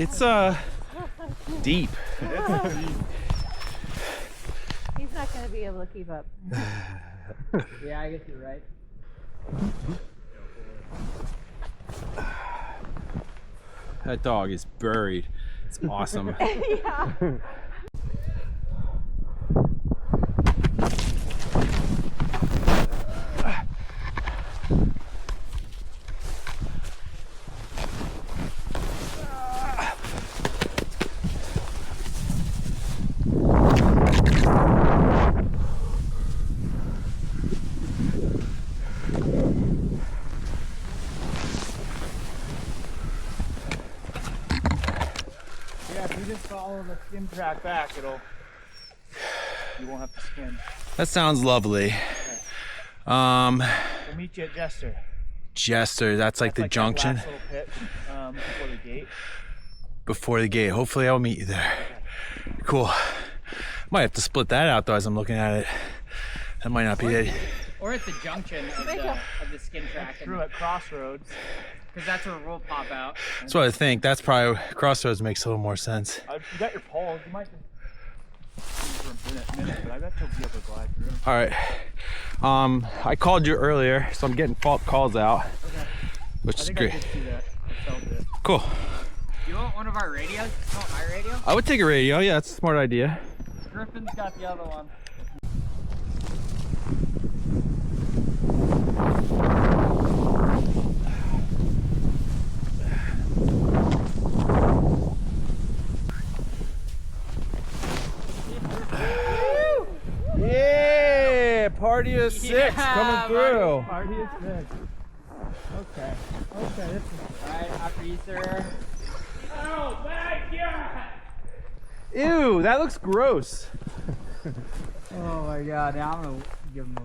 It's deep. He's not going to be able to keep up. Yeah, I guess you're right. That dog is buried. It's awesome. Yeah. Yeah, if you just follow the skin track back, you won't have to skin. That sounds lovely. We'll meet you at Jester. Jester, that's like the junction. That last little pit before the gate. Before the gate. Hopefully I'll meet you there. Cool. Might have to split that out though as I'm looking at it. That might not be it. Or at the junction of the skin track. True, at Crossroads. Because that's where we'll pop out. That's what I think. That's probably Crossroads makes a little more sense. You got your poles. You might just for a minute, but I bet you'll be able to glide through. All right. I called you earlier, so I'm getting calls out, Okay. which is great. I did see that. I felt it. Cool. You want one of our radios? You want my radio? I would take a radio. Yeah, that's a smart idea. Griffin's got the other one. Yeah, party of six coming through. Party is good. Okay. Okay, this is right after you, sir. Oh my god! Ew, that looks gross. Oh my god, now I'm gonna give him a